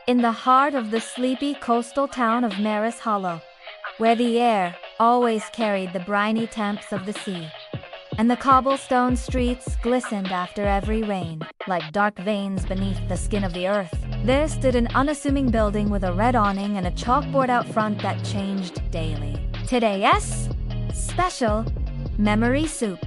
in the heart of the sleepy coastal town of Maris Hollow, where the air always carried the briny temps of the sea, and the cobblestone streets glistened after every rain, like dark veins beneath the skin of the earth. There stood an unassuming building with a red awning and a chalkboard out front that changed daily. Today's special memory soup.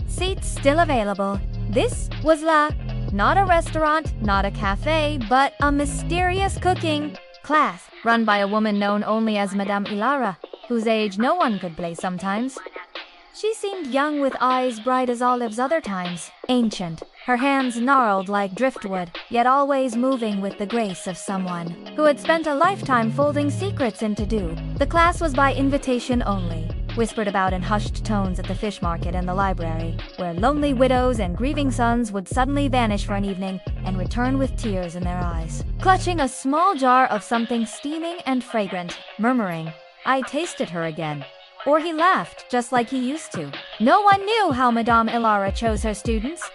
Seats still available. This was not a restaurant, not a cafe, but a mysterious cooking class run by a woman known only as Madame Elara, whose age no one could place sometimes. She seemed young with eyes bright as olives other times, ancient, her hands gnarled like driftwood, yet always moving with the grace of someone who had spent a lifetime folding secrets into dew. The class was by invitation only, whispered about in hushed tones at the fish market and the library, where lonely widows and grieving sons would suddenly vanish for an evening and return with tears in their eyes, clutching a small jar of something steaming and fragrant, murmuring, "I tasted her again." Or he laughed, just like he used to. No one knew how Madame Elara chose her students,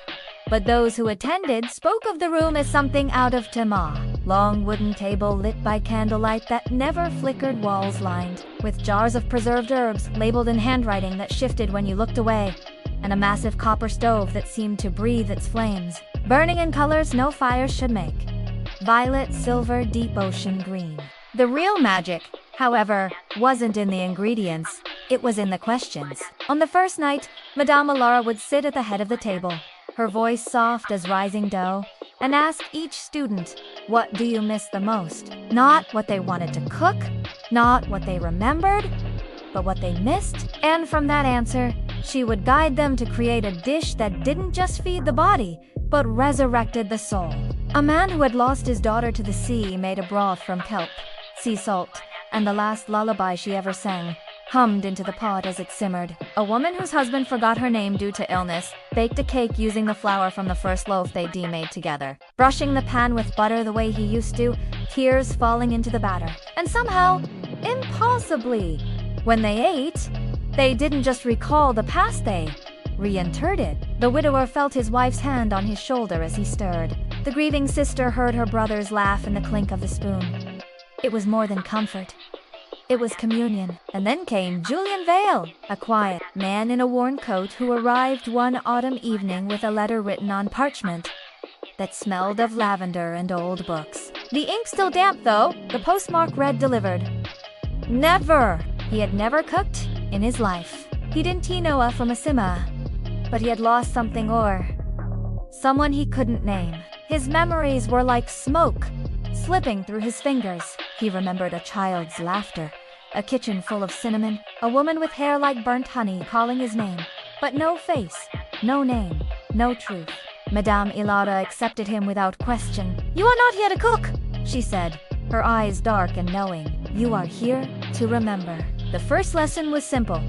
but those who attended spoke of the room as something out of Mémoire. Long wooden table lit by candlelight that never flickered, walls lined with jars of preserved herbs labeled in handwriting that shifted when you looked away, and a massive copper stove that seemed to breathe its flames, burning in colors no fire should make. Violet, silver, deep ocean green. The real magic, however, wasn't in the ingredients, it was in the questions. On the first night, Madame Elara would sit at the head of the table, her voice soft as rising dough, and ask each student, what do you miss the most? Not what they wanted to cook, not what they remembered, but what they missed. And from that answer, she would guide them to create a dish that didn't just feed the body, but resurrected the soul. A man who had lost his daughter to the sea made a broth from kelp, sea salt, and the last lullaby she ever sang hummed into the pot as it simmered. A woman whose husband forgot her name due to illness baked a cake using the flour from the first loaf they'd made together, brushing the pan with butter the way he used to, tears falling into the batter. And somehow, impossibly, when they ate, they didn't just recall the past, they reinterred it. The widower felt his wife's hand on his shoulder as he stirred. The grieving sister heard her brother's laugh and the clink of the spoon. It was more than comfort. It was communion. And then came Julian Vale, a quiet man in a worn coat who arrived one autumn evening with a letter written on parchment that smelled of lavender and old books. The ink still damp, though. The postmark read delivered. Never! He had never cooked in his life. He didn't know from a simmer, but he had lost something or someone he couldn't name. His memories were like smoke, slipping through his fingers. He remembered a child's laughter, a kitchen full of cinnamon, a woman with hair like burnt honey calling his name, but no face, no name, no truth. Madame Elara accepted him without question. "You are not here to cook," she said, her eyes dark and knowing. "You are here to remember." The first lesson was simple.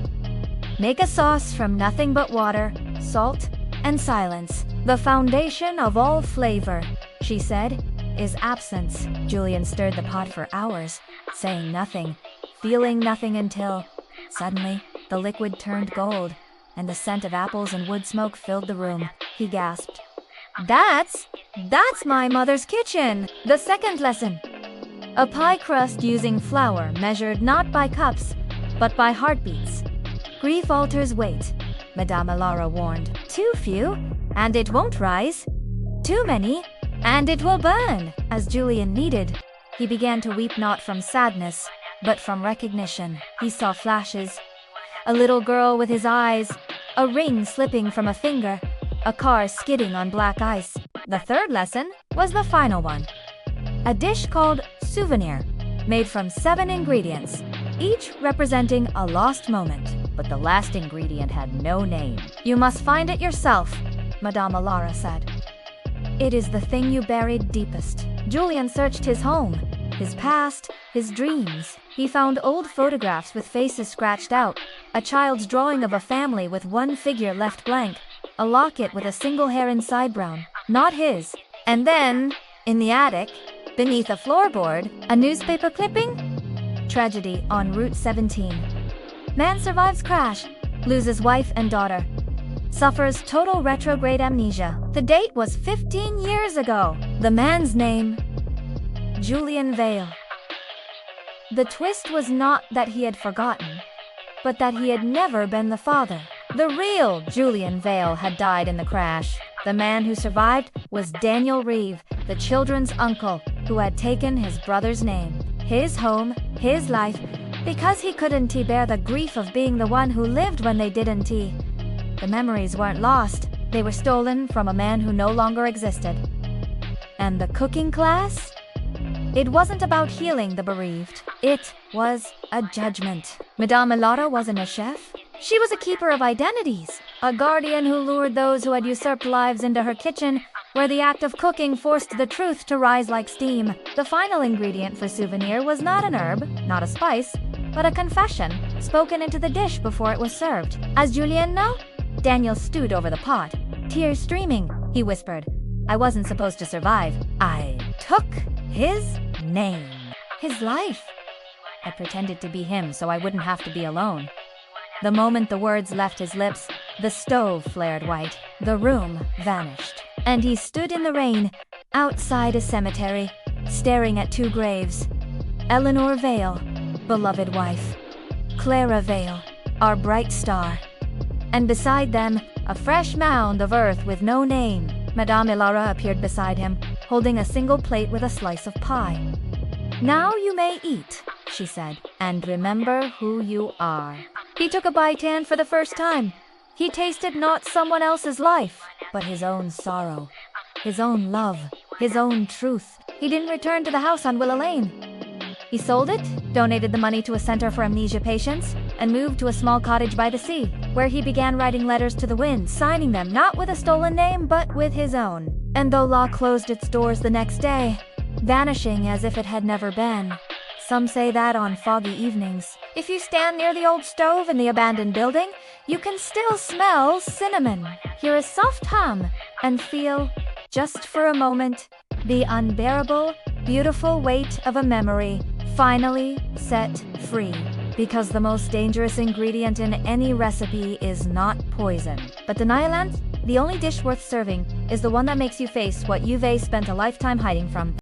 Make a sauce from nothing but water, salt, and silence. The foundation of all flavor, she said, is absence. Julian stirred the pot for hours, saying nothing, feeling nothing until, suddenly, the liquid turned gold, and the scent of apples and wood smoke filled the room. He gasped. That's my mother's kitchen! The second lesson. A pie crust using flour measured not by cups, but by heartbeats. Grief alters weight, Madame Elara warned. Too few, and it won't rise. Too many, and it will burn. As Julian needed, he began to weep not from sadness, but from recognition. He saw flashes. A little girl with his eyes, a ring slipping from a finger, a car skidding on black ice. The third lesson was the final one. A dish called souvenir, made from 7 ingredients, each representing a lost moment. But the last ingredient had no name. You must find it yourself, Madame Elara said. It is the thing you buried deepest. Julian searched his home, his past, his dreams. He found old photographs with faces scratched out, a child's drawing of a family with one figure left blank, a locket with a single hair inside brown, not his. And then, in the attic, beneath a floorboard, a newspaper clipping? Tragedy on Route 17. Man survives crash, loses wife and daughter. Suffers total retrograde amnesia. The date was 15 years ago. The man's name, Julian Vale. The twist was not that he had forgotten, but that he had never been the father. The real Julian Vale had died in the crash. The man who survived was Daniel Reeve, the children's uncle, who had taken his brother's name, his home, his life, because he couldn't bear the grief of being the one who lived when they didn't. The memories weren't lost, they were stolen from a man who no longer existed. And the cooking class? It wasn't about healing the bereaved. It was a judgment. Madame Elara wasn't a chef. She was a keeper of identities, a guardian who lured those who had usurped lives into her kitchen, where the act of cooking forced the truth to rise like steam. The final ingredient for souvenir was not an herb, not a spice, but a confession, spoken into the dish before it was served. As Julian know? Daniel stewed over the pot. Tears streaming, he whispered. I wasn't supposed to survive. I took his name. His life. I pretended to be him so I wouldn't have to be alone. The moment the words left his lips, the stove flared white. The room vanished. And he stood in the rain, outside a cemetery, staring at two graves. Eleanor Vale, beloved wife. Clara Vale, our bright star. And beside them, a fresh mound of earth with no name. Madame Elara appeared beside him, holding a single plate with a slice of pie. Now you may eat, she said, and remember who you are. He took a bite, and for the first time, he tasted not someone else's life, but his own sorrow, his own love, his own truth. He didn't return to the house on Willow Lane. He sold it, donated the money to a center for amnesia patients, and moved to a small cottage by the sea, where he began writing letters to the wind, signing them not with a stolen name, but with his own. And though law closed its doors the next day, vanishing as if it had never been. Some say that on foggy evenings, if you stand near the old stove in the abandoned building, you can still smell cinnamon, hear a soft hum, and feel, just for a moment, the unbearable, beautiful weight of a memory finally set free. Because the most dangerous ingredient in any recipe is not poison. But in Ireland, the only dish worth serving is the one that makes you face what you've spent a lifetime hiding from.